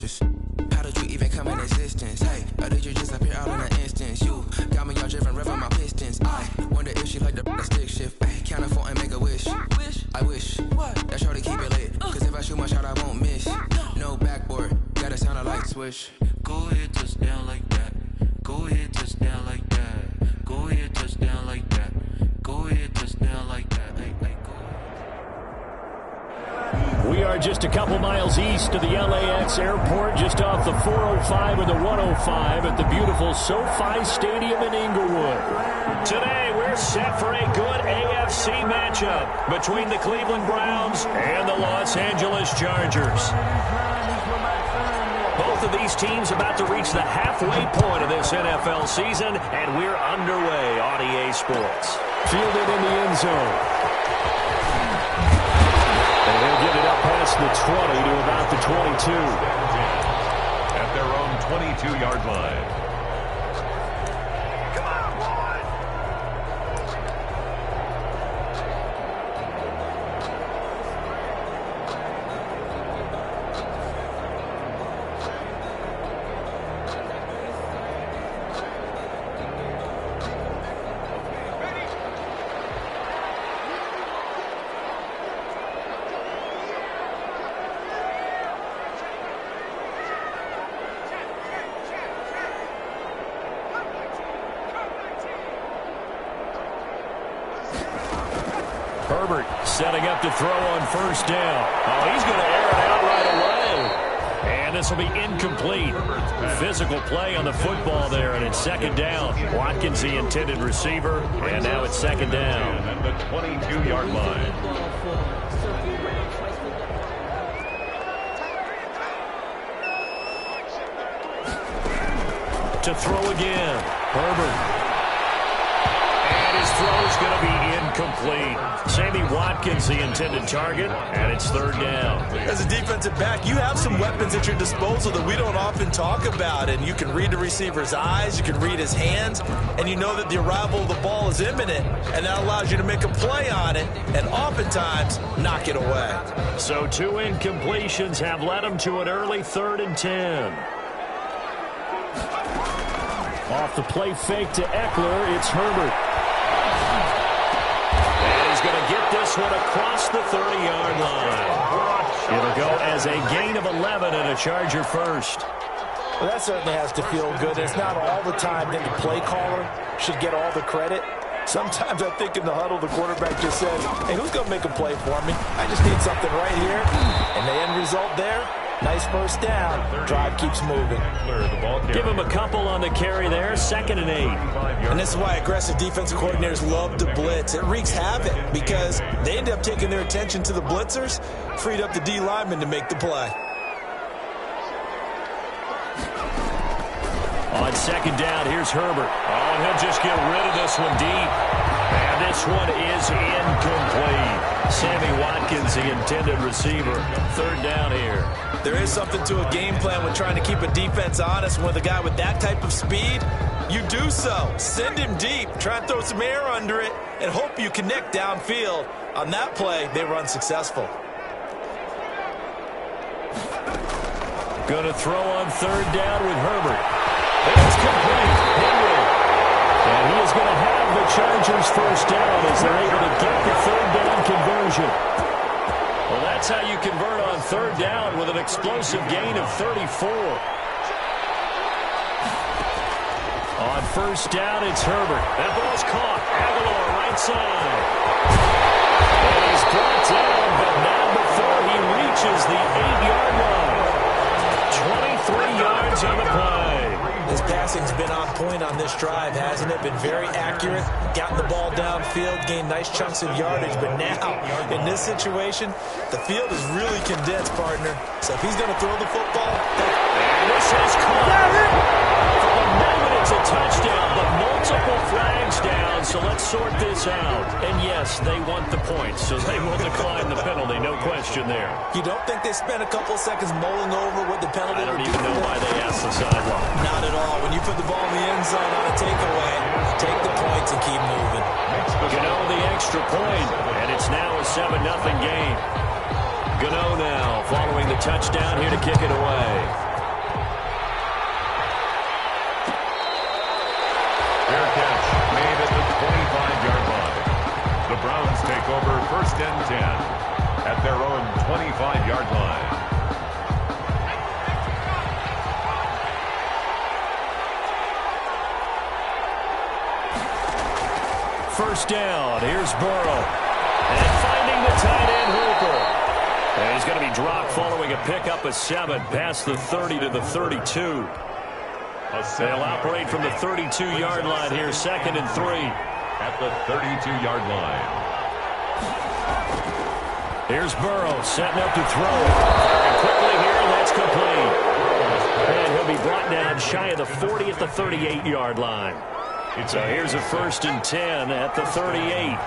How did you even come in existence? Hey, or did you just appear out in an instance? You got me all driven, revving my pistons. I wonder if she like the stick shift. Hey, count it 4 and make a wish. I wish that's sure to keep it lit. Cause if I shoot my shot, I won't miss. No backboard, gotta sound a light swish. Go ahead, touchdown like that. Go ahead, touchdown like that. Go ahead, touchdown like that. Go ahead, touchdown like that. We are just a couple miles east of the LAX airport, just off the 405 or the 105 at the beautiful SoFi Stadium in Inglewood. Today, we're set for a good AFC matchup between the Cleveland Browns and the Los Angeles Chargers. Both of these teams about to reach the halfway point of this NFL season, and we're underway on EA Sports. Fielded in the end zone. And they'll get it up past the 20 to about the 22. At their own 22-yard line. Herbert setting up to throw on first down. Oh, he's going to air it out right away. And this will be incomplete. Physical play on the football there, and it's second down. Watkins, the intended receiver, and now it's second down. At the 22-yard line. To throw again. Herbert. His throw is going to be incomplete. Sammy Watkins, the intended target, and it's third down. As a defensive back, you have some weapons at your disposal that we don't often talk about, and you can read the receiver's eyes, you can read his hands, and you know that the arrival of the ball is imminent, and that allows you to make a play on it, and oftentimes knock it away. So 2 incompletions have led him to an early 3rd and 10. Off the play fake to Eckler, it's Herbert. Going to get this one across the 30-yard line. It'll go as a gain of 11 and a Charger first. Well, that certainly has to feel good. It's not all the time that the play caller should get all the credit. Sometimes I think in the huddle, the quarterback just says, hey, who's going to make a play for me? I just need something right here. And the end result there, nice first down. Drive keeps moving. Give him a couple on the carry there, 2nd and 8. And this is why aggressive defensive coordinators love to blitz. It wreaks havoc because they end up taking their attention to the blitzers, freed up the D lineman to make the play. On second down, here's Herbert. Oh, and he'll just get rid of this one deep. And this one is incomplete. Sammy Watkins, the intended receiver. 3rd down here. There is something to a game plan with trying to keep a defense honest. With a guy with that type of speed, you do so. Send him deep. Try and throw some air under it and hope you connect downfield. On that play, they were unsuccessful. Going to throw on 3rd down with Herbert. And it's complete. Henry. And he is going to have the Chargers first down as they're able to get the 3rd down conversion. Well, that's how you convert on 3rd down with an explosive gain of 34. On first down, it's Herbert. That ball's caught. Aguilar right side. And he's brought down, but not before he reaches the 8-yard line. 23 yards on the play. His passing's been on point on this drive, hasn't it? Been very accurate, gotten the ball downfield, gained nice chunks of yardage, but now, in this situation, the field is really condensed, partner. So if he's going to throw the football... And this is caught. For the moment, it's a touchdown, but multiple flags down, so let's sort this out. And yes, they want the points, so they will decline the penalty, no question there. You don't think they spent a couple seconds mulling over what the penalty I don't would even do know why they asked the sideline. Not at all. When you put the ball in the end zone on a takeaway, take the points and keep moving. Gano the extra point, and it's now a 7-0 game. Gano now following the touchdown here to kick it away. First down. Here's Burrow. And finding the tight end, Hooper. And he's going to be dropped following a pickup of 7 past the 30 to the 32. They'll operate from the 32-yard line here, 2nd and 3. At the 32-yard line. Here's Burrow setting up to throw. Firing quickly here, and that's complete. And he'll be brought down shy of the 40 at the 38-yard line. So here's a 1st and 10 at the 38.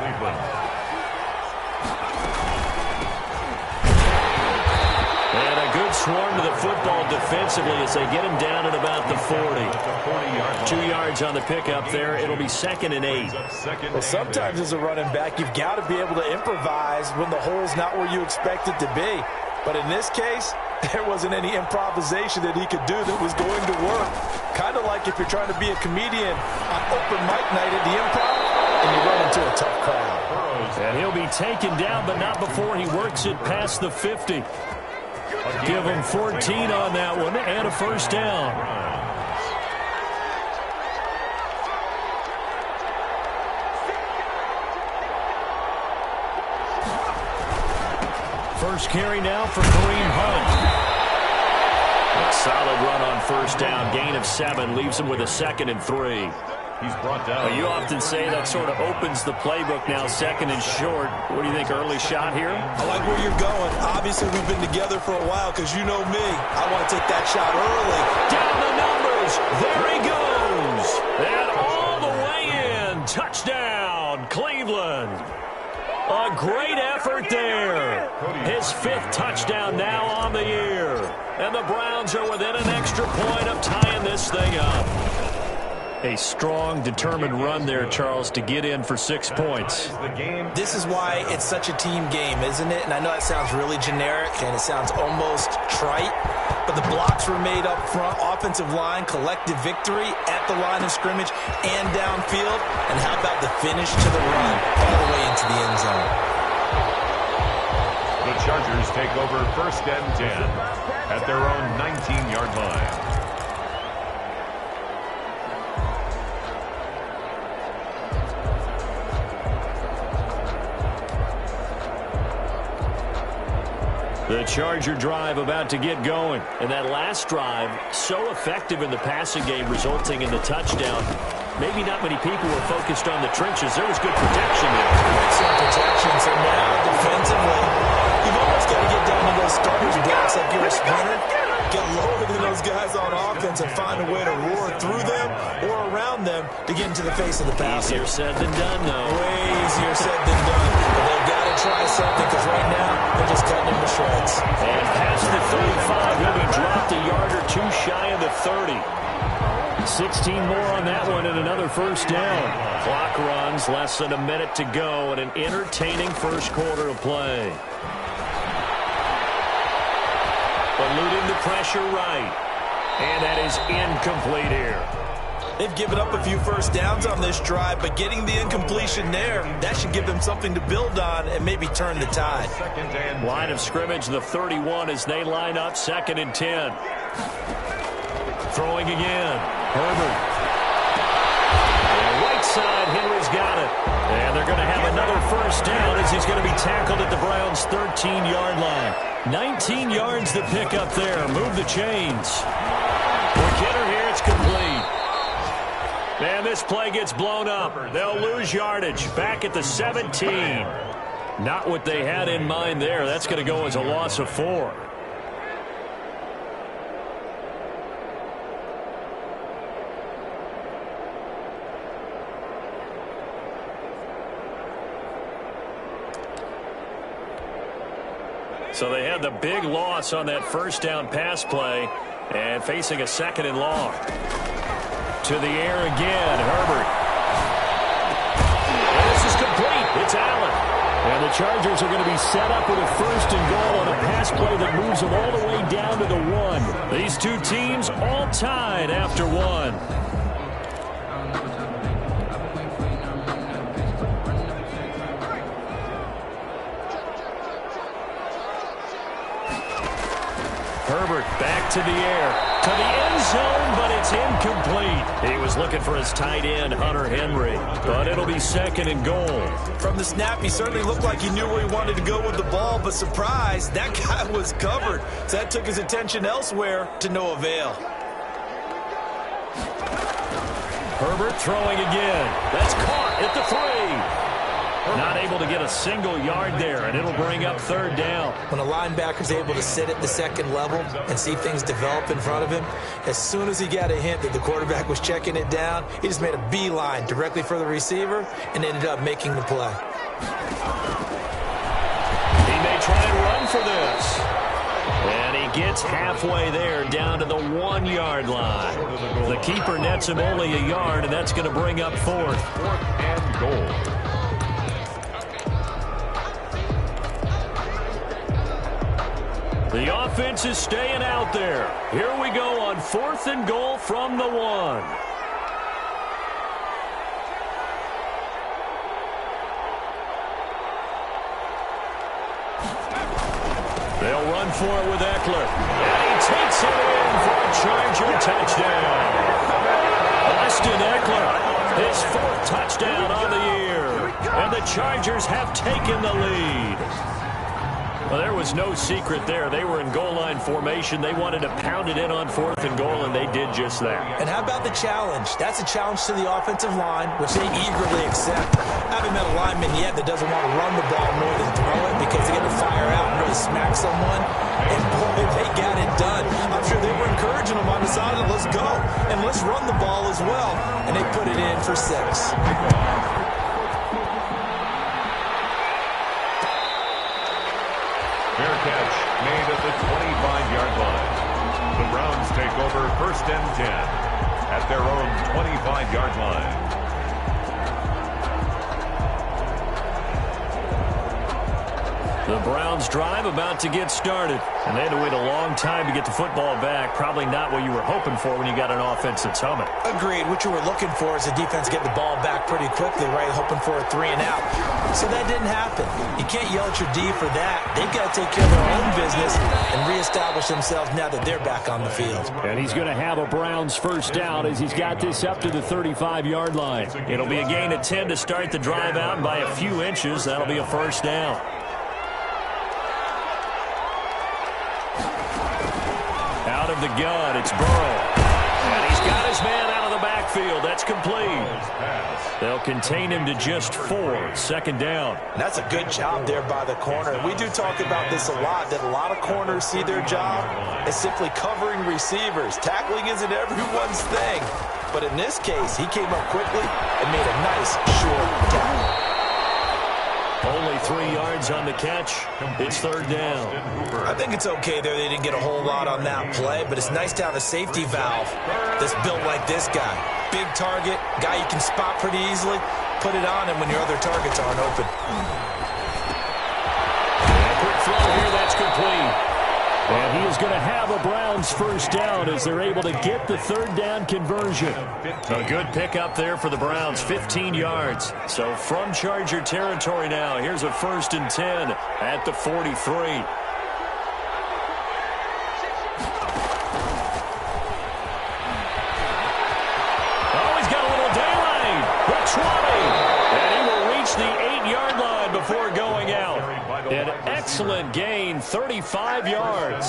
And a good swarm to the football defensively as they get him down at about the 40. 2 yards on the pickup there. It'll be 2nd and 8. Well, sometimes as a running back, you've got to be able to improvise when the hole's not where you expect it to be. But in this case, there wasn't any improvisation that he could do that was going to work. Kind of like if you're trying to be a comedian on open mic night at the Improv and you run into a tough crowd. And he'll be taken down, but not before he works it past the 50. Give him 14 on that one and a 1st down. First carry now for Kareem Hunt. A solid run on 1st down. Gain of 7 leaves him with a 2nd and 3. He's brought down. Well, you often say that sort of opens the playbook now, 2nd and short. What do you think, early shot here? I like where you're going. Obviously, we've been together for a while because you know me. I want to take that shot early. Down the numbers. There he goes. And all the way in. Touchdown, Cleveland. A great effort there. His 5th touchdown now on the year. And the Browns are within an extra point of tying this thing up. A strong, determined run there, Charles, to get in for 6 points. This is why it's such a team game, isn't it? And I know that sounds really generic and it sounds almost trite, but the blocks were made up front, offensive line, collective victory at the line of scrimmage and downfield. And how about the finish to the run all the way into the end zone? The Chargers take over 1st and 10 at their own 19-yard line. The Charger drive about to get going. And that last drive, so effective in the passing game, resulting in the touchdown. Maybe not many people were focused on the trenches. There was good protection there. Excellent protection. So now, defensively, you've almost got to get down to those starters' blocks like you're a sprinter. Get lower than those guys on offense and find a way to roar through them or around them to get into the face of the passer. Easier said than done, though. Way easier said than done. But they've got to try something because right now they're just cutting him to shreds. And past the 35, he'll be dropped a yard or 2 shy of the 30. 16 more on that one and another 1st down. Clock runs, less than a minute to go, and an entertaining 1st quarter of play. Eluding the pressure right. And that is incomplete here. They've given up a few 1st downs on this drive, but getting the incompletion there, that should give them something to build on and maybe turn the tide. Line of scrimmage, the 31 as they line up, 2nd and 10. Throwing again. Herbert. Right side, Henry's got it. And they're going to have another 1st down as he's going to be tackled at the Browns' 13-yard line. 19 yards to pick up there. Move the chains. For Kidder here, it's complete. And this play gets blown up. They'll lose yardage. Back at the 17. Not what they had in mind there. That's going to go as a loss of 4. So they had the big loss on that 1st down pass play and facing a 2nd and long. To the air again, Herbert. And this is complete. It's Allen. And the Chargers are going to be set up with a 1st and goal on a pass play that moves them all the way down to the 1. These two teams all tied after 1. Herbert Back to the air, to the end zone, but it's incomplete. He was looking for his tight end, Hunter Henry, but it'll be 2nd and goal. From the snap, he certainly looked like he knew where he wanted to go with the ball, but surprise, that guy was covered. So that took his attention elsewhere to no avail. Herbert throwing again. That's caught at the 3. Not able to get a single yard there, and it'll bring up 3rd down. When a linebacker's able to sit at the 2nd level and see things develop in front of him, as soon as he got a hint that the quarterback was checking it down, he just made a beeline directly for the receiver and ended up making the play. He may try and run for this. And he gets halfway there, down to the 1-yard line. The keeper nets him only a yard, and that's going to bring up 4th. 4th and goal. The offense is staying out there. Here we go on 4th and goal from the 1. They'll run for it with Eckler. And he takes it in for a Charger touchdown. Austin Eckler, his 4th touchdown on the year. And the Chargers have taken the lead. Well, there was no secret there. They were in goal line formation. They wanted to pound it in on 4th and goal, and they did just that. And how about the challenge? That's a challenge to the offensive line, which they eagerly accept. I haven't met a lineman yet that doesn't want to run the ball more than throw it because they get to fire out and really smack someone. And boy, they got it done. I'm sure they were encouraging them on the side of let's go, and let's run the ball as well. And they put it in for 6. Fair catch made at the 25-yard line. The Browns take over 1st and 10 at their own 25-yard line. The Browns drive about to get started. And they had to wait a long time to get the football back. Probably not what you were hoping for when you got an offense that's humming. Agreed. What you were looking for is the defense get the ball back pretty quickly, right? Hoping for a 3 and out. So that didn't happen. You can't yell at your D for that. They've got to take care of their own business and reestablish themselves now that they're back on the field. And he's going to have a Browns 1st down as he's got this up to the 35-yard line. It'll be a gain of 10 to start the drive out, and by a few inches, that'll be a 1st down. Out of the gun, it's Burrow. And he's got his man out of the backfield. That's complete. They'll contain him to just 4. 2nd down. And that's a good job there by the corner. We do talk about this a lot, that a lot of corners see their job as simply covering receivers. Tackling isn't everyone's thing. But in this case, he came up quickly and made a nice short tackle. Only 3 yards on the catch. It's 3rd down. I think it's okay there. They didn't get a whole lot on that play, but it's nice to have a safety valve that's built like this guy. Big target, guy you can spot pretty easily. Put it on him when your other targets aren't open. Quick throw here, that's complete. And he is going to have a Browns 1st down as they're able to get the 3rd down conversion. A good pickup there for the Browns, 15 yards. So from Charger territory now, here's a 1st and 10 at the 43. Oh, he's got a little daylight. The 20. And he will reach the 8-yard line before going out. An excellent gain, 35 yards.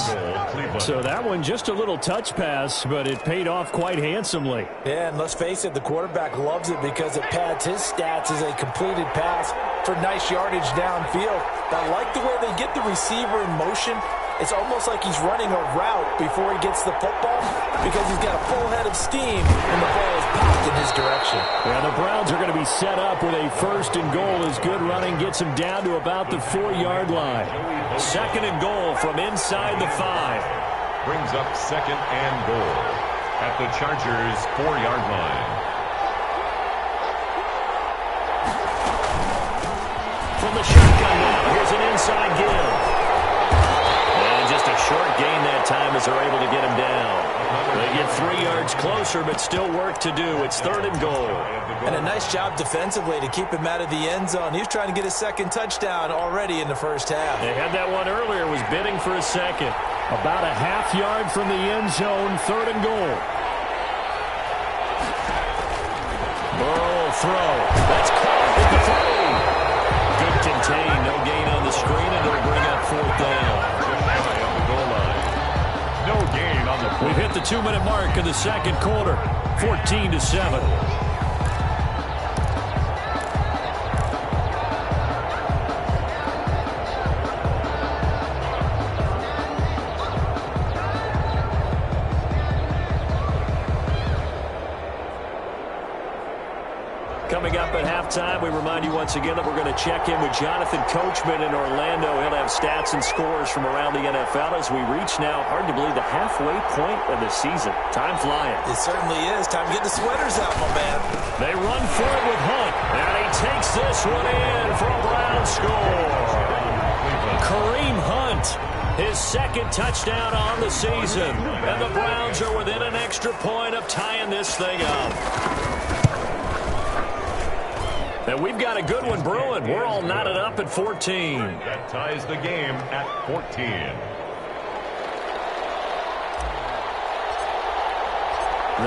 So that one just a little touch pass, but it paid off quite handsomely. Yeah, and let's face it, the quarterback loves it because it pads his stats as a completed pass for nice yardage downfield. I like the way they get the receiver in motion. It's almost like he's running a route before he gets the football because he's got a full head of steam and the ball is popped in his direction. Yeah, the Browns are going to be set up with a 1st and goal as good running gets them down to about the 4-yard line. 2nd and goal from inside the 5. Brings up 2nd and goal at the Chargers' 4-yard line. From the shotgun now, here's an inside give. Just a short gain that time as they're able to get him down. They get 3 yards closer, but still work to do. It's 3rd and goal. And a nice job defensively to keep him out of the end zone. He was trying to get his 2nd touchdown already in the 1st half. They had that one earlier, was bidding for a 2nd. About a half yard from the end zone, 3rd and goal. Burrow will throw. That's caught at the 3. Good contain. No gain on the screen, and it'll bring up 4th down. No gain on the play. We've hit the 2-minute mark in the second quarter. 14-7. Coming up at halftime, we remind you once again that we're going to check in with Jonathan Coachman in Orlando. He'll have stats and scores from around the NFL as we reach now, hard to believe, the halfway point of the season. Time flying. It certainly is. Time to get the sweaters out, my man. They run for it with Hunt, and he takes this one in for a Brown score. Kareem Hunt, his 2nd touchdown on the season, and the Browns are within an extra point of tying this thing up. And we've got a good one brewing. We're all knotted up at 14. That ties the game at 14.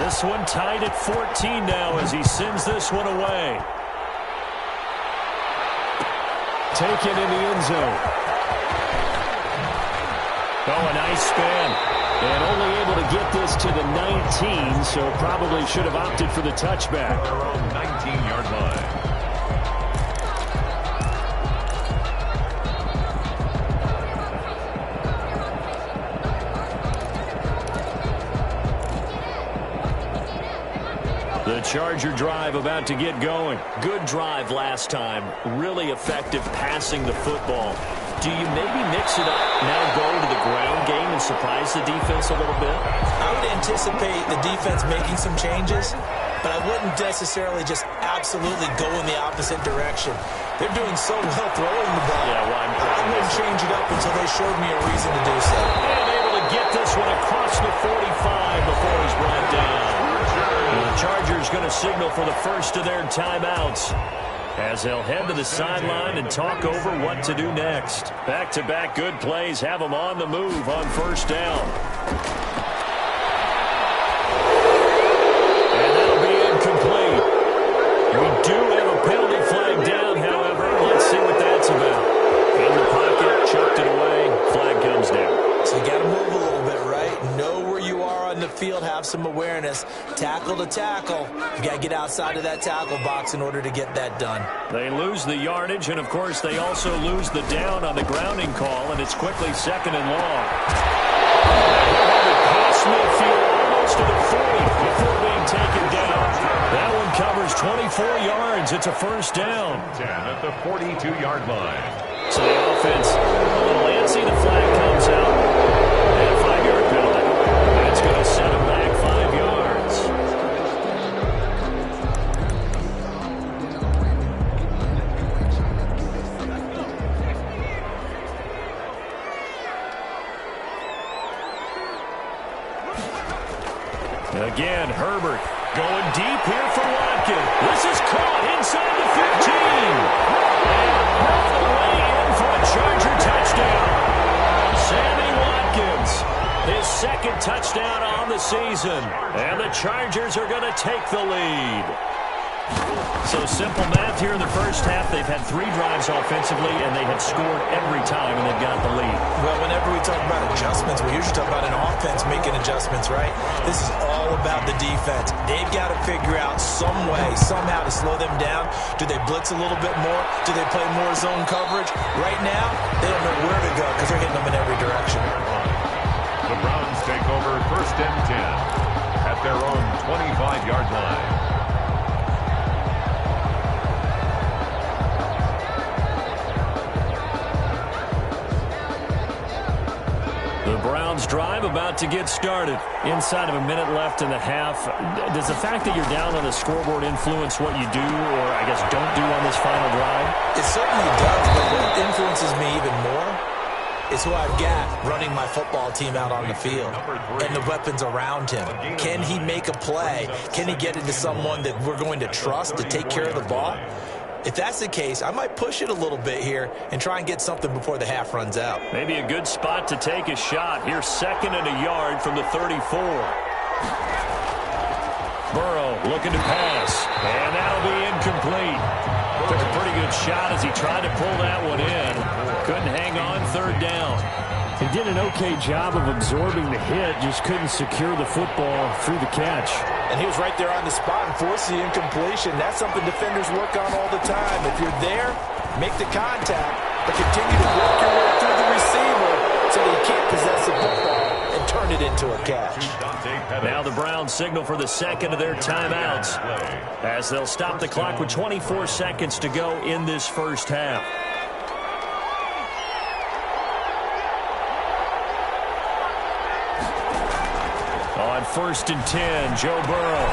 This one tied at 14 now as he sends this one away. Taken in the end zone. Oh, a nice spin. And only able to get this to the 19, so probably should have opted for the touchback. Their own 19-yard line. The Charger drive about to get going. Good drive last time. Really effective passing the football. Do you maybe mix it up, now go to the ground game and surprise the defense a little bit? I would anticipate the defense making some changes, but I wouldn't necessarily just absolutely go in the opposite direction. They're doing so well throwing the ball. Yeah, well, I wouldn't change it up until they showed me a reason to do so. And able to get this one across the 45 before he's brought down. And the Chargers going to signal for the first of their timeouts as they'll head to the sideline and talk over what to do next. Back-to-back good plays have them on the move on 1st down. And that'll be incomplete. We do have a penalty flag down, however. Let's see what that's about. In the pocket, chucked it away, flag comes down. So you got to move a little bit, right? Know where you are on the field, have some awareness. Tackle to tackle. You got to get outside of that tackle box in order to get that done. They lose the yardage, and of course they also lose the down on the grounding call, and it's quickly 2nd and long. Cross midfield almost to the 40 before being taken down. That one covers 24 yards. It's a 1st down. 10 at the 42-yard line. So the offense, a little antsy. The flag comes out. And a 5-yard penalty. That's going to set him back 5 yards. Again, Herbert going deep here for Watkins. This is caught inside the 15. And all the way in for a Charger touchdown. Sammy Watkins, his 2nd touchdown on the season. And the Chargers are going to take the lead. So simple math here in the first half. They've had 3 drives offensively, and they have scored every time, and they've got the lead. Well, whenever we talk about adjustments, we usually talk about an offense making adjustments, right? This is all about the defense. They've got to figure out some way, somehow to slow them down. Do they blitz a little bit more? Do they play more zone coverage? Right now, they don't know where to go because they're hitting them in every direction. The Browns take over 1st and 10 at their own 25-yard line. The Browns drive about to get started. Inside of a minute left in the half. Does the fact that you're down on the scoreboard influence what you do, or I guess don't do on this final drive? It certainly does, but what influences me even more is who I've got running my football team out on the field and the weapons around him. Can he make a play? Can he get into someone that we're going to trust to take care of the ball? If that's the case, I might push it a little bit here and try and get something before the half runs out. Maybe a good spot to take a shot. Here's 2nd and a yard from the 34. Burrow looking to pass, and that'll be incomplete. Took a pretty good shot as he tried to pull that one in. Couldn't hang on 3rd down. He did an okay job of absorbing the hit, just couldn't secure the football through the catch. And he was right there on the spot and forced the incompletion. That's something defenders work on all the time. If you're there, make the contact, but continue to work your way through the receiver so that he can't possess the football and turn it into a catch. Now the Browns signal for the 2nd of their timeouts as they'll stop the clock with 24 seconds to go in this first half. On 1st and 10, Joe Burrow.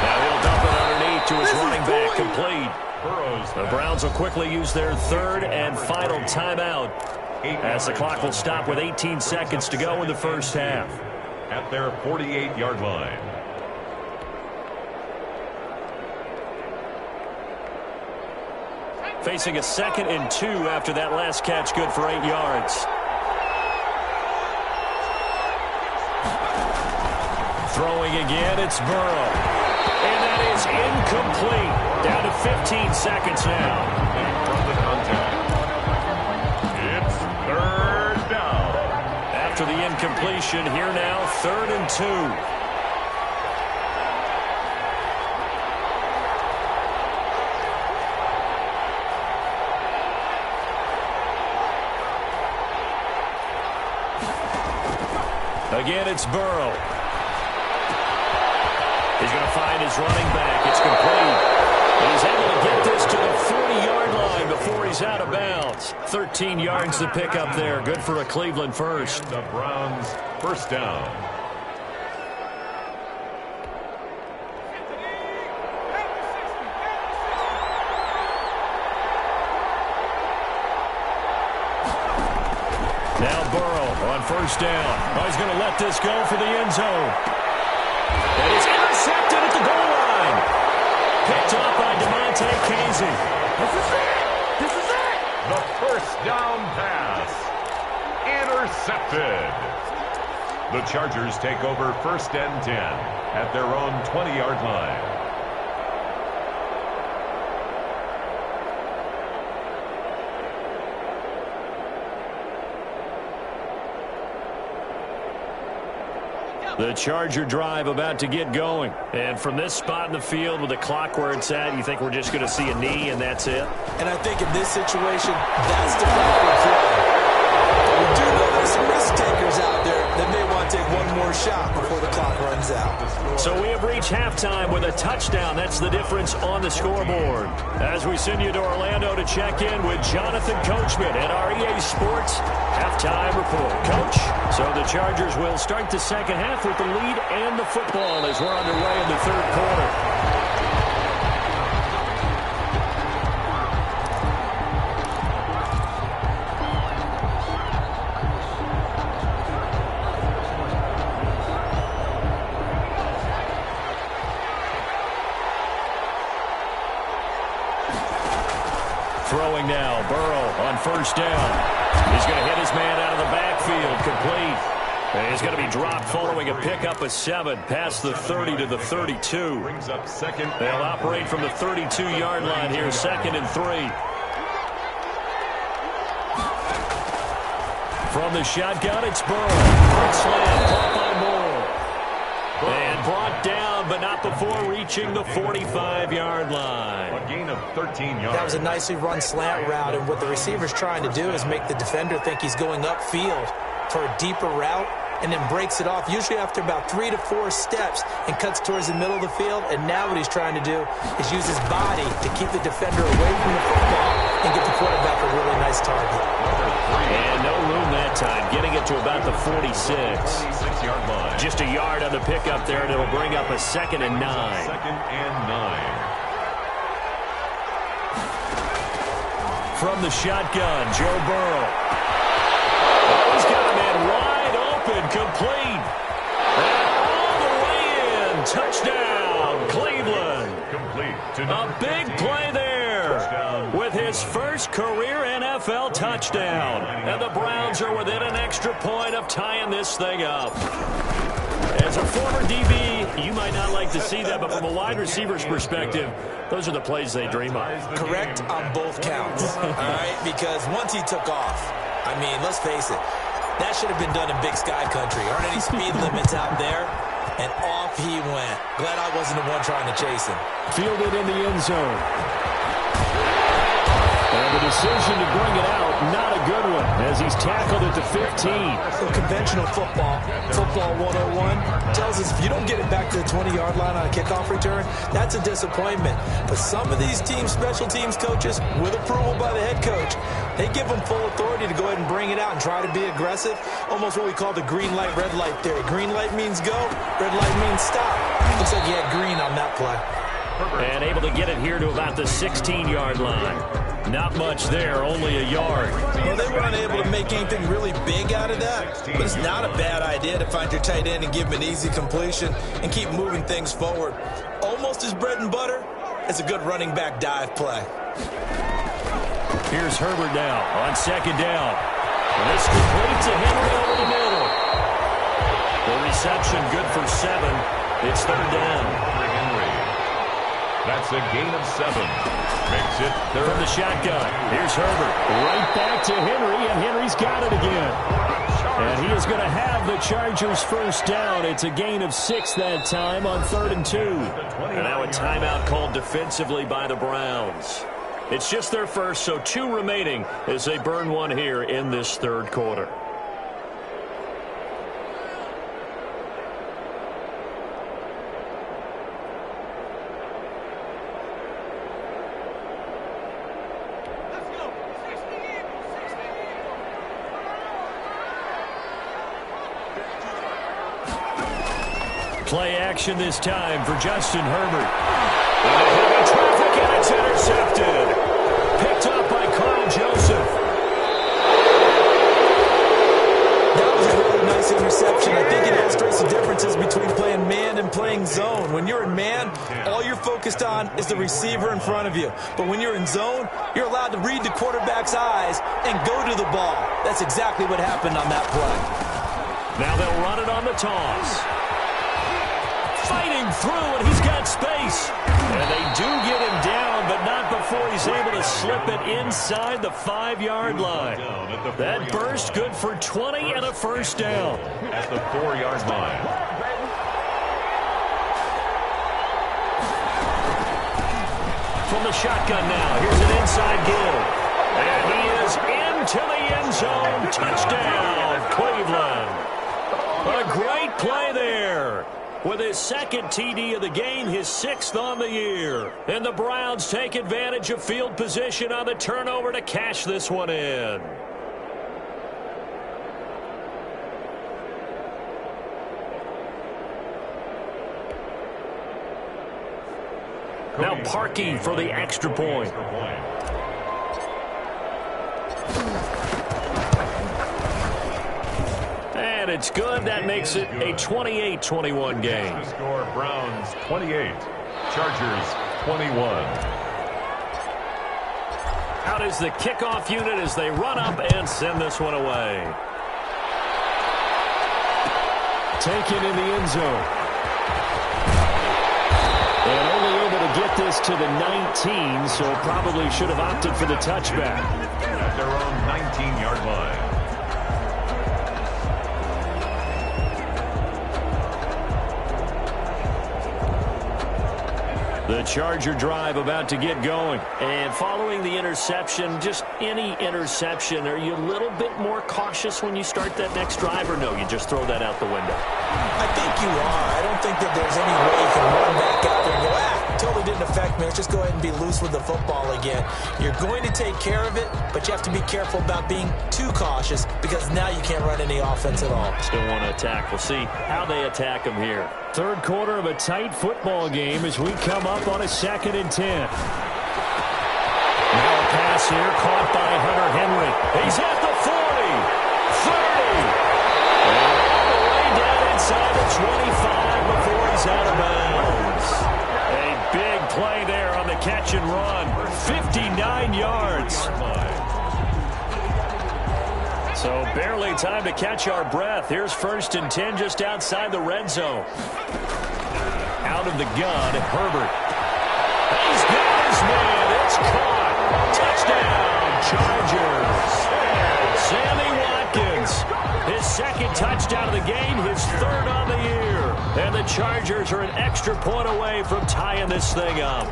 Now he'll dump it underneath to his running back, complete. The Browns will quickly use their 3rd and final timeout as the clock will stop with 18 seconds to go in the first half. At their 48-yard line. Facing a 2nd and 2 after that last catch, good for 8 yards. Throwing again, it's Burrow. And that is incomplete. Down to 15 seconds now. From the contact. It's 3rd down. After the incompletion, here now, 3rd and 2. Again, it's Burrow. He's going to find his running back. It's complete. And he's able to get this to the 40-yard line before he's out of bounds. 13 yards to pick up there. Good for a Cleveland first. And the Browns first down. Now Burrow on 1st down. Oh, he's going to let this go for the end zone. And it's intercepted at the goal line. Picked off by DeMonte Casey. This is it. The first down pass. Intercepted. The Chargers take over 1st and 10 at their own 20-yard line. The Charger drive about to get going. And from this spot in the field with the clock where it's at, you think we're just going to see a knee and that's it? And I think in this situation, that's the proper play. We do know there's some risk takers out there that may want to take one more shot before the clock runs out. So we have reached halftime with a touchdown. That's the difference on the scoreboard. As we send you to Orlando to check in with Jonathan Coachman at our EA Sports halftime report. Coach, so the Chargers will start the second half with the lead and the football as we're underway in the 3rd quarter. Throwing now, Burrow on 1st down. He's going to hit his man out of the backfield, complete. And he's going to be dropped following a pickup of 7 past the 30 to the 32. Brings up 2nd. They'll operate from the 32-yard line here, 2nd and 3. From the shotgun, it's Burrow. Quick slam, caught by Moore. And brought down, but not before reaching the 45-yard line. A gain of 13 yards. That was a nicely run slant route, and what the receiver's trying to do is make the defender think he's going upfield for a deeper route, and then breaks it off, usually after about 3 to 4 steps, and cuts towards the middle of the field. And now what he's trying to do is use his body to keep the defender away from the football and get the quarterback a really nice target. And no room that time, getting it to about the 46. 46-yard line. Just a yard on the pickup there, and it'll bring up a 2nd and 9. 2nd and 9. From the shotgun, Joe Burrow. Oh, he's got a man wide open, complete. And all the way in. Touchdown, Cleveland. Complete to A big play there. NFL touchdown. And the Browns are within an extra point of tying this thing up. As a former DB, you might not like to see that, but from a wide receiver's perspective, those are the plays they dream of. Correct on both counts, all right? Because once he took off, I mean, let's face it, that should have been done in Big Sky Country. Aren't any speed limits out there? And off he went. Glad I wasn't the one trying to chase him. Fielded in the end zone. And the decision to bring it out, not a good one, as he's tackled at the 15. So conventional football 101, tells us if you don't get it back to the 20-yard line on a kickoff return, that's a disappointment. But some of these special teams coaches, with approval by the head coach, they give them full authority to go ahead and bring it out and try to be aggressive. Almost what we call the green light, red light theory. Green light means go, red light means stop. Looks like he had green on that play. And able to get it here to about the 16-yard line. Not much there, only a yard. Well, they weren't able to make anything really big out of that, but it's not a bad idea to find your tight end and give him an easy completion and keep moving things forward. Almost as bread and butter as a good running back dive play. Here's Herbert now on second down. And this complete to Henry over the middle. The reception good for 7. It's third down. That's a gain of 7. Makes it third. From the shotgun, here's Herbert. Right back to Henry, and Henry's got it again. And he is going to have the Chargers first down. It's a gain of 6 that time on 3rd and 2. And now a timeout called defensively by the Browns. It's just their first, so 2 remaining as they burn one here in this third quarter. Play action this time for Justin Herbert. And traffic, and it's intercepted. Picked up by Carl Joseph. That was a really nice interception. I think it illustrates the differences between playing man and playing zone. When you're in man, all you're focused on is the receiver in front of you. But when you're in zone, you're allowed to read the quarterback's eyes and go to the ball. That's exactly what happened on that play. Now they'll run it on the toss. Fighting through, and he's got space. And they do get him down, but not before he's able to slip it inside the 5-yard line. That burst good for 20 and a first down. At the 4-yard line. From the shotgun now, here's an inside give. And he is into the end zone. Touchdown, Cleveland. A great play there. With his second TD of the game, his 6th on the year. And the Browns take advantage of field position on the turnover to cash this one in. Now Parkey for the extra point. And it's good. That makes it a 28-21 game. Score Browns 28, Chargers 21. Out is the kickoff unit as they run up and send this one away. Taken in the end zone. And only able to get this to the 19, so probably should have opted for the touchback. At their own 19-yard line. The Charger drive about to get going. And following the interception, just any interception, are you a little bit more cautious when you start that next drive, or no, you just throw that out the window? I think you are. I don't think that there's any way you can run back out there and go, totally didn't affect me. Let's just go ahead and be loose with the football again. You're going to take care of it, but you have to be careful about being too cautious because now you can't run any offense at all. Still want to attack. We'll see how they attack them here. Third quarter of a tight football game as we come up on a 2nd and 10. Now a pass here caught by Hunter Henry. He's at the 40, 30, and all the way down inside the 25 before he's out of bounds. A big play there on the catch and run. 59 yards. So barely time to catch our breath. Here's 1st and 10 just outside the red zone. Out of the gun, Herbert. He's got his man. It's caught. Touchdown, Chargers. Sammy Watkins. His 2nd touchdown of the game, his 3rd on the year. And the Chargers are an extra point away from tying this thing up.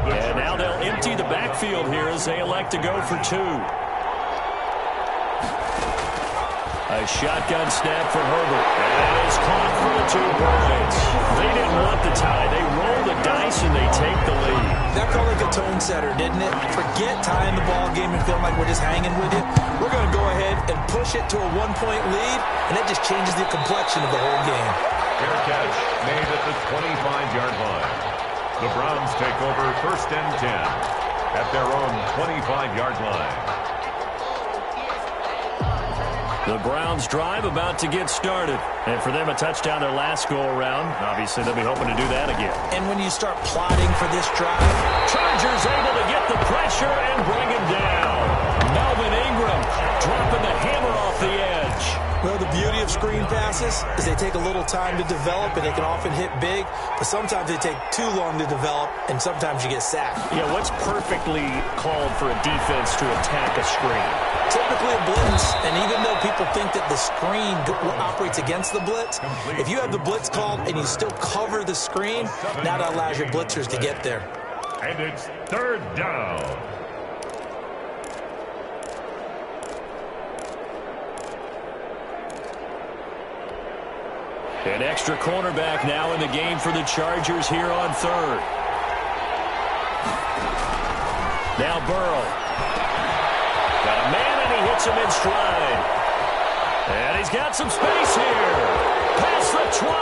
And now they'll empty the backfield here as they elect to go for 2. A shotgun snap for Herbert. And it's caught for the 2 points. They didn't want the tie. They roll the dice and they take the lead. That felt like a tone setter, didn't it? Forget tying the ball game and feeling like we're just hanging with you. We're going to go ahead and push it to a 1-point lead, and that just changes the complexion of the whole game. Fair catch made at the 25-yard line. The Browns take over 1st and 10 at their own 25-yard line. The Browns drive about to get started. And for them, a touchdown their last go-around. Obviously, they'll be hoping to do that again. And when you start plotting for this drive, Chargers able to get the pressure and bring him down. Melvin Ingram dropping the hammer off the edge. well, the beauty of screen passes is they take a little time to develop, and they can often hit big, but sometimes they take too long to develop, and sometimes you get sacked. Yeah, what's perfectly called for a defense to attack a screen? Typically a blitz, and even though people think that the screen operates against the blitz, if you have the blitz called and you still cover the screen, now that allows your blitzers to get there. And it's third down. An extra cornerback now in the game for the Chargers here on third. Now Burrow. Got a man and he hits him in stride. And he's got some space here. Past the 20.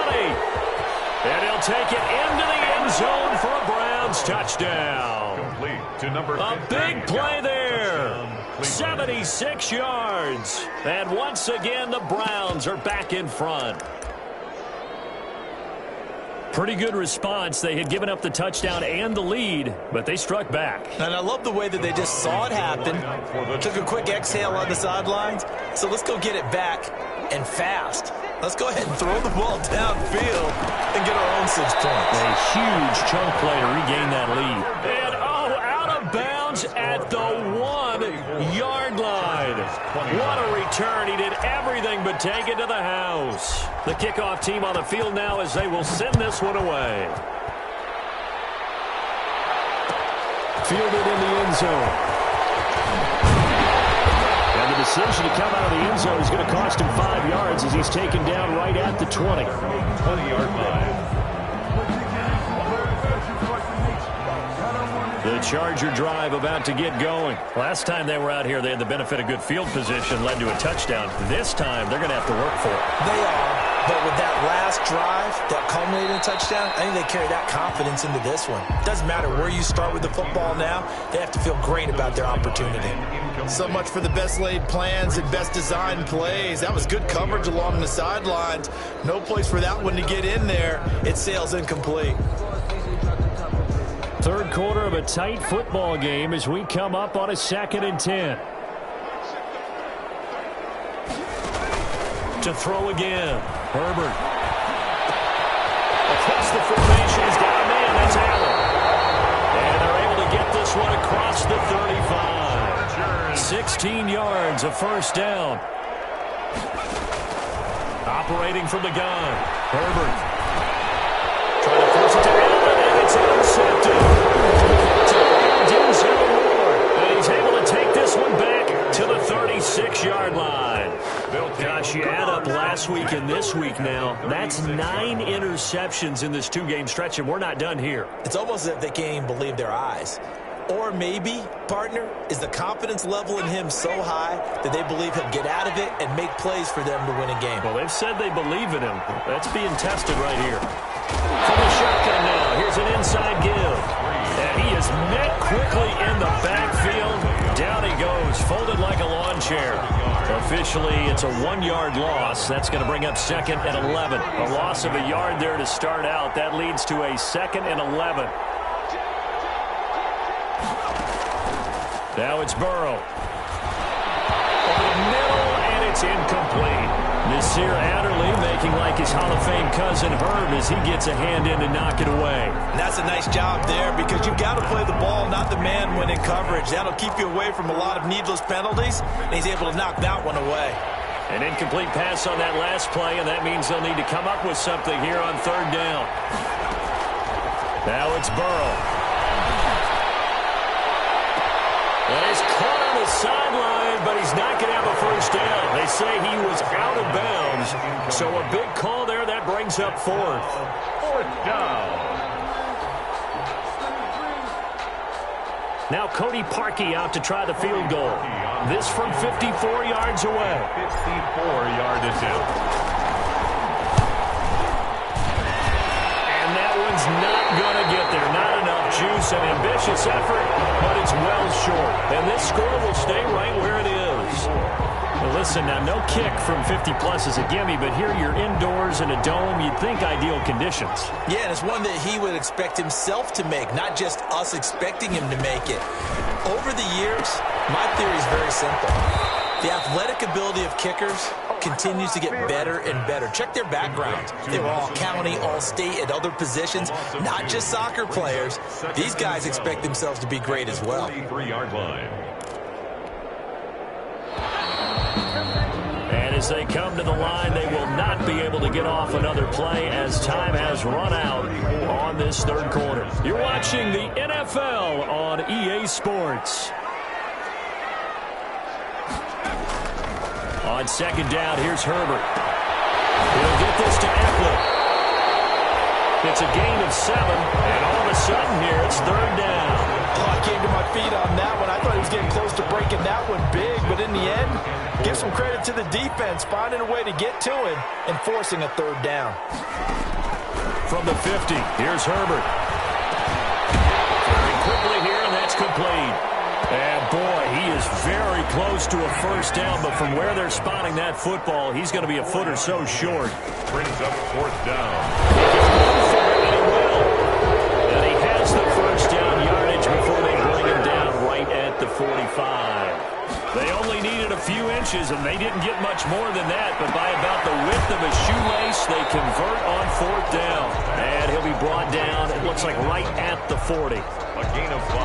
And he'll take it into the end zone for a Browns touchdown. Complete to number 15. A big play there. 76 yards. And once again, the Browns are back in front. Pretty good response. They had given up the touchdown and the lead, but they struck back. And I love the way that they just saw it happen, took a quick exhale on the sidelines. So let's go get it back, and fast. Let's go ahead and throw the ball downfield and get our own 6 points. A huge chunk play to regain that lead. And, out of bounds at the 1-yard line. What a return. He did everything but take it to the house. The kickoff team on the field now as they will send this one away. Fielded in the end zone. And the decision to come out of the end zone is going to cost him 5 yards as he's taken down right at the 20. 20-yard line. The Charger drive about to get going. Last time they were out here, they had the benefit of good field position, led to a touchdown. This time, they're going to have to work for it. They are, but with that last drive that culminated in a touchdown, I think they carry that confidence into this one. It doesn't matter where you start with the football now. They have to feel great about their opportunity. So much for the best laid plans and best designed plays. That was good coverage along the sidelines. No place for that one to get in there. It sails incomplete. Third quarter of a tight football game as we come up on a 2nd and 10. To throw again. Herbert. Across the formation, he's got a man. That's Allen. And they're able to get this one across the 35. 16 yards, a first down. Operating from the gun. Herbert. Trying to force it to Allen, and it's intercepted. And he's able to take this one back to the 36-yard line. Gosh, you add up last week and this week now. That's 9 interceptions in this 2-game stretch, and we're not done here. It's almost as if they can't even believe their eyes. Or maybe, partner, is the confidence level in him so high that they believe he'll get out of it and make plays for them to win a game. Well, they've said they believe in him. That's being tested right here. From the shotgun now, here's an inside give. And he is met quickly in the backfield. Down he goes, folded like a lawn chair. Officially, it's a 1-yard loss. That's going to bring up 2nd and 11. A loss of a yard there to start out. That leads to a 2nd and 11. Now it's Burrow. Over the middle, and it's incomplete. Nasir Adderley making like his Hall of Fame cousin Herb as he gets a hand in to knock it away. And that's a nice job there because you've got to play the ball, not the man when in coverage. That'll keep you away from a lot of needless penalties, and he's able to knock that one away. An incomplete pass on that last play, and that means they'll need to come up with something here on third down. Now it's Burrow. And he's caught on the sideline, but he's not going to have a first down. They say he was out of bounds. So a big call there. That brings up fourth. Fourth down. Now Cody Parkey out to try the field goal. This from 54 yards away. 54-yard attempt. And that one's not going to get there. Not enough juice. An ambitious effort, but it's well short. And this score will stay right where it is. Well, listen, now no kick from 50-plus is a gimme, but here you're indoors in a dome. You'd think ideal conditions. Yeah, and it's one that he would expect himself to make, not just us expecting him to make it. Over the years, my theory is very simple. The athletic ability of kickers continues to get better and better. Check their background. They were all county, all state, at other positions, not just soccer players. These guys expect themselves to be great as well. 33-yard line. And as they come to the line, they will not be able to get off another play as time has run out on this third quarter. You're watching the NFL on EA Sports. On second down, here's Herbert. He'll get this to Eckler. It's a gain of 7, and all of a sudden here, it's third down. Oh, I came to my feet on that one. I thought he was getting close to breaking that one big, but in the end, give some credit to the defense, finding a way to get to him and forcing a third down. From the 50, here's Herbert. Very quickly here, and that's complete. And boy, he is very close to a first down, but from where they're spotting that football, he's going to be a foot or so short. Brings up fourth down. And he will. And he has the first down yardage before they bring him down right at the 45. They only needed a few inches, and they didn't get much more than that, but by about the width of a shoelace, they convert on fourth down. And he'll be brought down, it looks like right at the 40. A gain of 5.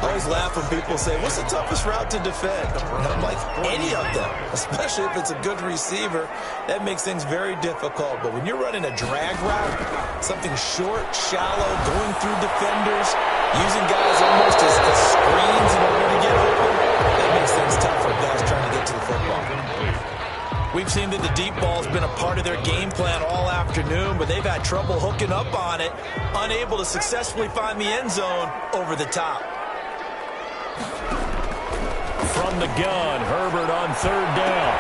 I always laugh when people say, what's the toughest route to defend? And I'm like, any of them, especially if it's a good receiver. That makes things very difficult. But when you're running a drag route, something short, shallow, going through defenders, using guys almost as screens in order to get open, that makes things tough for guys trying to get to the football. We've seen that the deep ball's been a part of their game plan all afternoon, but they've had trouble hooking up on it, unable to successfully find the end zone over the top. From the gun, Herbert on third down.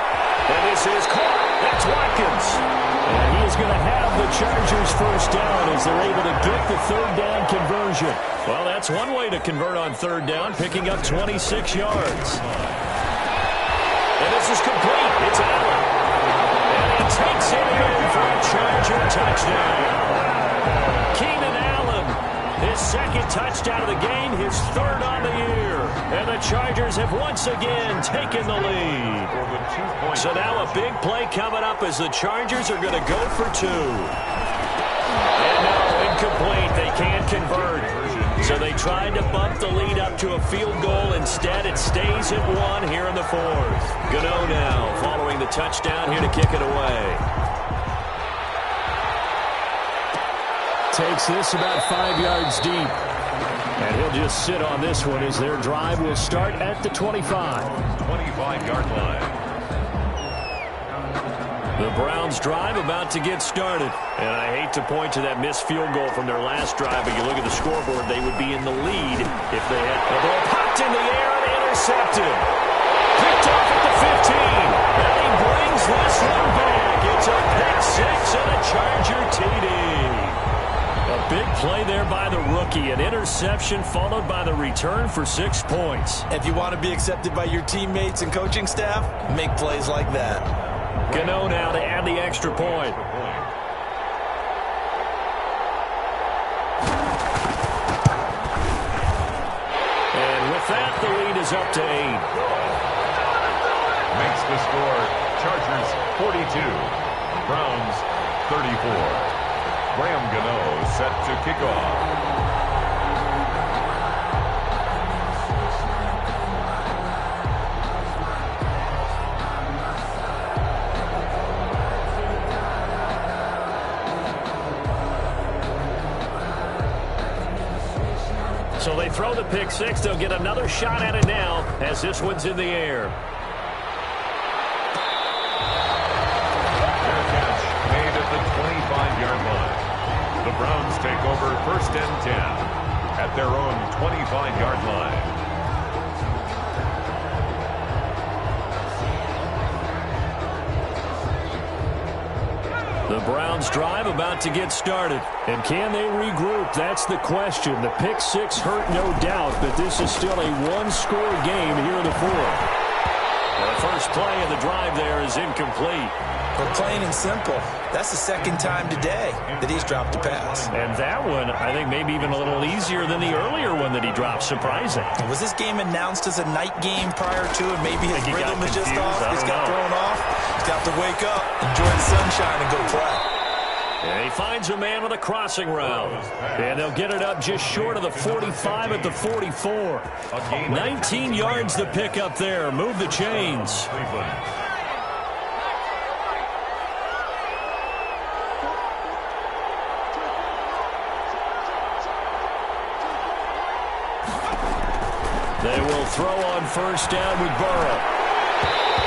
And this is caught. That's Watkins. And he is going to have the Chargers first down as they're able to get the third down conversion. Well, that's one way to convert on third down, picking up 26 yards. And this is complete. It's Allen. And he takes it in for a Charger touchdown. Keenan Allen, his second touchdown of the game, his third on the year. And the Chargers have once again taken the lead. So now a big play coming up as the Chargers are going to go for 2. And no, incomplete. They can't convert. So they tried to bump the lead up to a field goal. Instead, it stays at 1 here in the fourth. Gano now following the touchdown here to kick it away. Takes this about 5 yards deep. And he'll just sit on this one as their drive will start at the 25. 25-yard line. The Browns drive about to get started. And I hate to point to that missed field goal from their last drive, but you look at the scoreboard, they would be in the lead if they had the ball popped in the air and intercepted. Picked off at the 15. And he brings this one back. It's a pick six and a Charger TD. A big play there by the rookie. An interception followed by the return for 6 points. If you want to be accepted by your teammates and coaching staff, make plays like that. Gano now to add the extra point. And with that, the lead is goes up to 8. Makes the score Chargers 42, Browns 34. Graham Gano set to kick off. So they throw the pick six. They'll get another shot at it now as this one's in the air. Their catch made at the 25-yard line. The Browns take over 1st and 10 at their own 25-yard line. The Browns drive about to get started. And can they regroup? That's the question. The pick six hurt, no doubt, but this is still a one-score game here in the fourth. The first play of the drive there is incomplete. But plain and simple, that's the second time today that he's dropped a pass. And that one, I think, maybe even a little easier than the earlier one that he dropped. Surprising. Was this game announced as a night game prior to it? Maybe his rhythm is just off. He's got thrown off. He's got to wake up, enjoy the sunshine, and go play. And he finds a man with a crossing route. And they'll get it up just short of the 45 at the 44. 19 yards to pick up there. Move the chains. They will throw on first down with Burrow.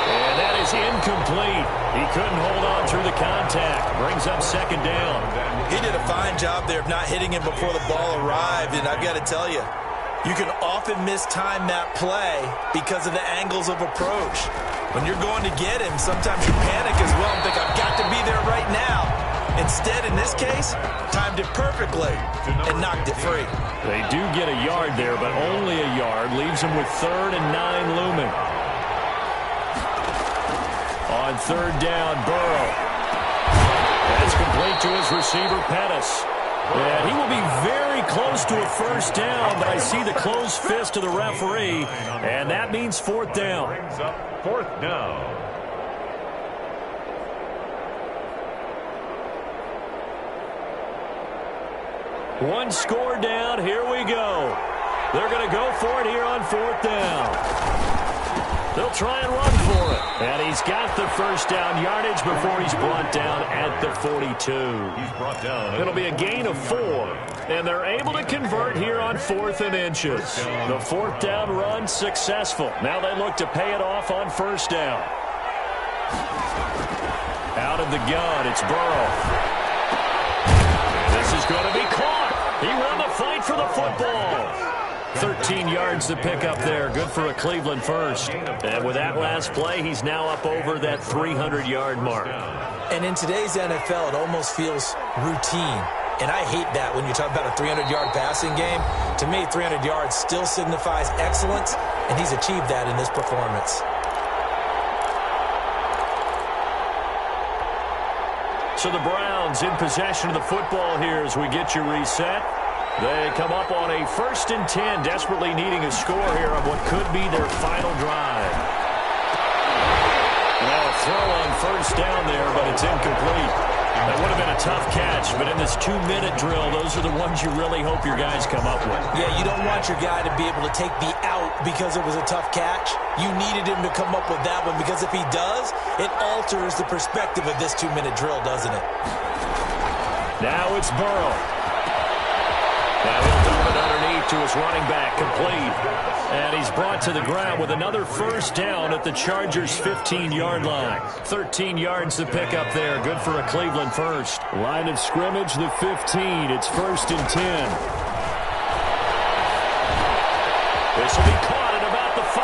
And that is incomplete. He couldn't hold on through the contact. Brings up second down. He did a fine job there of not hitting him before the ball arrived. And I've got to tell you, you can often mistime that play because of the angles of approach. When you're going to get him, sometimes you panic as well and think, I've got to be there right now. Instead, in this case, timed it perfectly and knocked it free. They do get a yard there, but only a yard. Leaves them with 3rd and 9 looming. On third down, Burrow. That's complete to his receiver, Pettis. And he will be very close to a first down, but I see the closed fist of the referee, and that means 4th down. Brings up 4th down. One score down. Here we go. They're going to go for it here on 4th down. They'll try and run for it. And he's got the first down yardage before he's brought down at the 42. He's brought down. It'll be a gain of 4. And they're able to convert here on 4th and inches. The 4th down run successful. Now they look to pay it off on first down. Out of the gun, it's Burrow. This is going to be caught. He won the fight for the football. 13 yards to pick up there. Good for a Cleveland first. And with that last play, he's now up over that 300-yard mark. And in today's NFL, it almost feels routine. And I hate that when you talk about a 300-yard passing game. To me, 300 yards still signifies excellence, and he's achieved that in this performance. So the Browns in possession of the football here as we get you reset. They come up on a 1st and 10, desperately needing a score here on what could be their final drive. Now a throw on first down there, but it's incomplete. That would have been a tough catch, but in this 2-minute drill, those are the ones you really hope your guys come up with. Yeah, you don't want your guy to be able to take the out because it was a tough catch. You needed him to come up with that one because if he does, it alters the perspective of this 2-minute drill, doesn't it? Now it's Burrow. Now he'll dump it underneath to his running back, complete. And he's brought to the ground with another first down at the Chargers' 15-yard line. 13 yards to pick up there. Good for a Cleveland first. Line of scrimmage, the 15. It's 1st and 10. This will be caught at about the 5.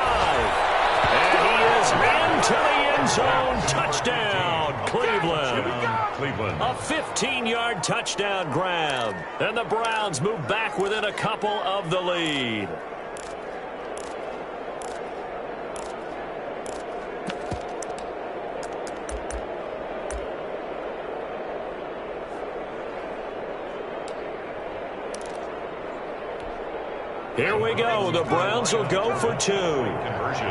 And he is into the end zone. Touchdown, Cleveland. A 15-yard touchdown grab. And the Browns move back within a couple of the lead. Here we we go. The Browns will go for 2. Conversion.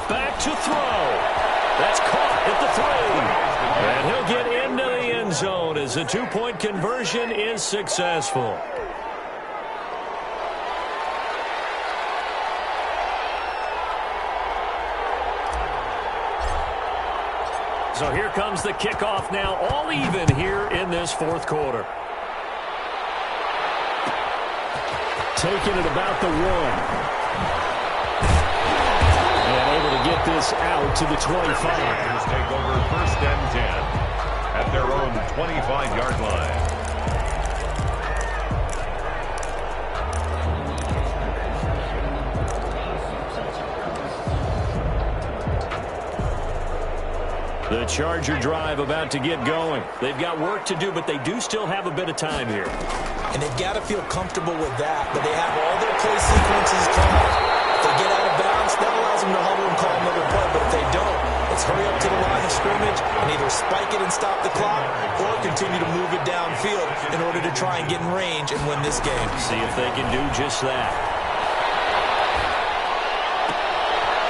Back to throw. That's caught at the 3. And he'll get into the end zone as the 2-point conversion is successful. So here comes the kickoff now, all even here in this fourth quarter. Taking it about the 1. And able to get this out to the 25. Chargers take over 1st and 10 at their own 25-yard line. The Charger drive about to get going. They've got work to do, but they do still have a bit of time here. And they've got to feel comfortable with that, but they have all their play sequences called. If they get out of bounds, that allows them to huddle and call another play, but if they don't, it's hurry up to the line of scrimmage and either spike it and stop the clock or continue to move it downfield in order to try and get in range and win this game. See if they can do just that.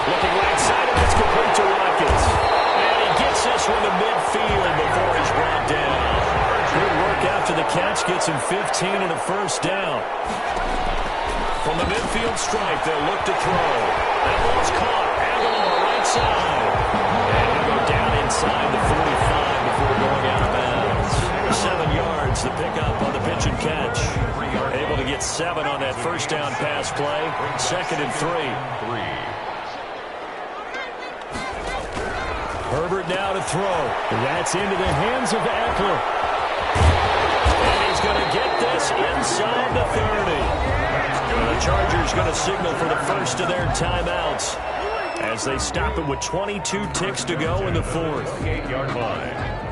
Looking right side, and that's complete to Watkins. Gets this one to midfield before he's brought down. Good work after the catch. Gets him 15 and a first down. From the midfield stripe, they'll look to throw. That ball's caught. Aguilar right side. And he'll go down inside the 45 before going out of bounds. 7 yards, the pickup on the pitch and catch. Able to get 7 on that first down pass play. 2nd and 3. Herbert now to throw. That's into the hands of Eckler. And he's going to get this inside the 30. The Chargers going to signal for the first of their timeouts as they stop it with 22 ticks to go in the 4th. 8-yard line.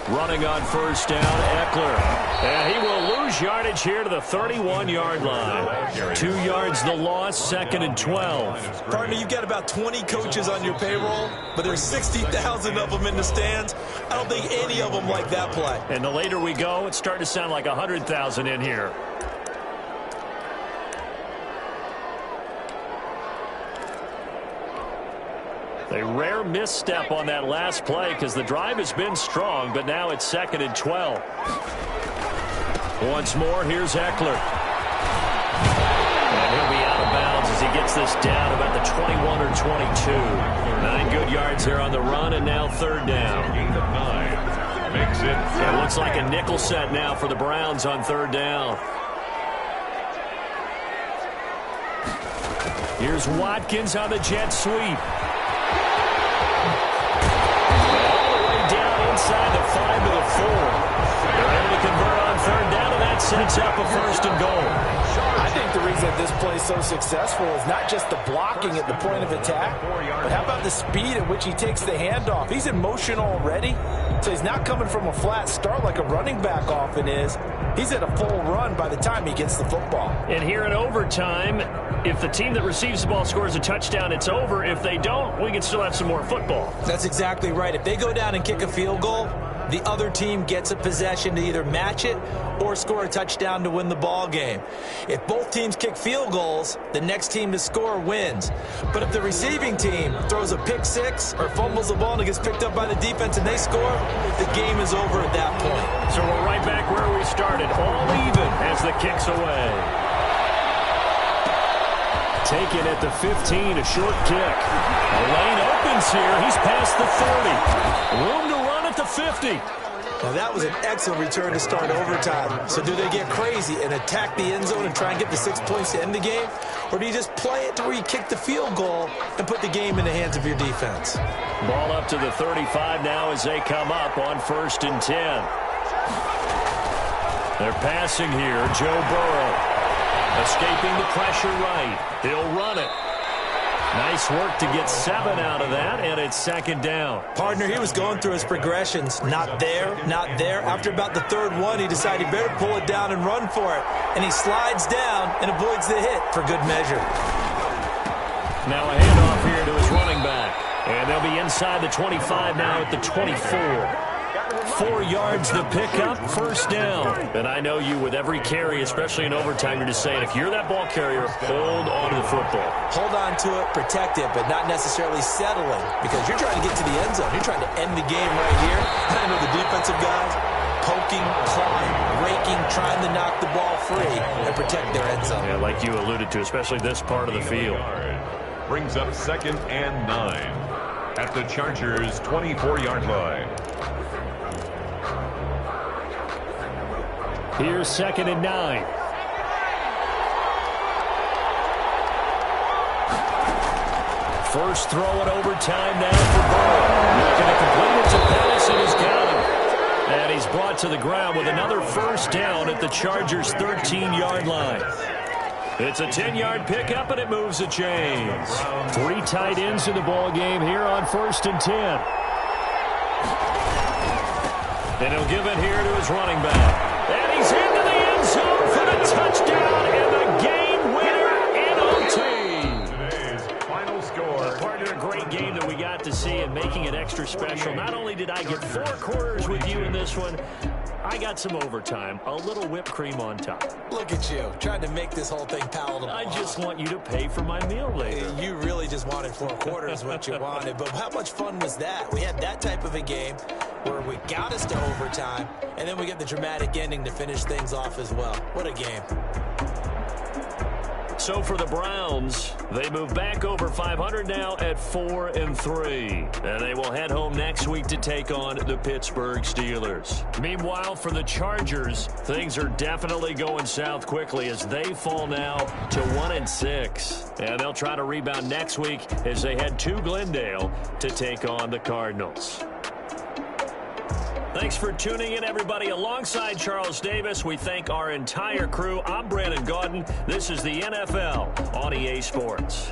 Running on first down, Eckler. And he will lose yardage here to the 31-yard line. 2 yards the loss, 2nd and 12. Partner, you've got about 20 coaches on your payroll, but there's 60,000 of them in the stands. I don't think any of them like that play. And the later we go, it's starting to sound like 100,000 in here. A rare misstep on that last play because the drive has been strong, but now it's 2nd and 12. Once more, here's Eckler. And he'll be out of bounds as he gets this down about the 21 or 22. 9 good yards there on the run, and now 3rd down. Gain of 9. Makes it. It looks like a nickel set now for the Browns on 3rd down. Here's Watkins on the jet sweep. Inside the 5 to the 4. They're able to convert on 3rd down, and that sets up a 1st and goal. I think the reason this play is so successful is not just the blocking at the point of attack, but how about the speed at which he takes the handoff? He's in motion already, so he's not coming from a flat start like a running back often is. He's at a full run by the time he gets the football. And here in overtime, if the team that receives the ball scores a touchdown, it's over. If they don't, we can still have some more football. That's exactly right. If they go down and kick a field goal, the other team gets a possession to either match it or score a touchdown to win the ball game. If both teams kick field goals, the next team to score wins. But if the receiving team throws a pick six or fumbles the ball and it gets picked up by the defense and they score, the game is over at that point. So we're right back where we started, all even as the kick's away. Taken at the 15, a short kick. The lane opens here. He's past the 30. Room to run at the 50. Now that was an excellent return to start overtime. So do they get crazy and attack the end zone and try and get the 6 points to end the game? Or do you just play it to where you kick the field goal and put the game in the hands of your defense? Ball up to the 35 now as they come up on 1st and 10. They're passing here. Joe Burrow escaping the pressure right. He'll run it. Nice work to get 7 out of that, and it's second down. Partner, he was going through his progressions. Not there, not there. After about the third one, he decided he better pull it down and run for it. And he slides down and avoids the hit for good measure. Now a handoff here to his running back. And they'll be inside the 25 now at the 24. 4 yards the pickup, first down. And I know you with every carry, especially in overtime, you're just saying, if you're that ball carrier, hold on to the football. Hold on to it, protect it, but not necessarily settling, because you're trying to get to the end zone. You're trying to end the game right here. I know the defensive guys poking, clawing, raking, trying to knock the ball free and protect their end zone. Yeah, like you alluded to, especially this part of the field. Brings up 2nd and 9 at the Chargers' 24-yard line. Here's 2nd and 9. First throw in overtime now for Burrow. Looking to complete it to Pettis, and he's got him. And he's brought to the ground with another first down at the Chargers' 13-yard line. It's a 10-yard pickup, and it moves the chains. 3 tight ends in the ball game here on 1st and 10. And he'll give it here to his running back. And he's into the end zone for the touchdown and the game winner in OT. Today's final score. Partner, a great game that we got to see and making it extra special. Not only did I get 4 quarters with you in this one, I got some overtime, a little whipped cream on top. Look at you, trying to make this whole thing palatable. I just want you to pay for my meal later. You really just wanted 4 quarters, what you wanted. But how much fun was that? We had that type of a game where we got us to overtime, and then we get the dramatic ending to finish things off as well. What a game. So for the Browns, they move back over 500 now at 4-3. And they will head home next week to take on the Pittsburgh Steelers. Meanwhile, for the Chargers, things are definitely going south quickly as they fall now to 1-6. And they'll try to rebound next week as they head to Glendale to take on the Cardinals. Thanks for tuning in, everybody. Alongside Charles Davis, we thank our entire crew. I'm Brandon Gaudin. This is the NFL on EA Sports.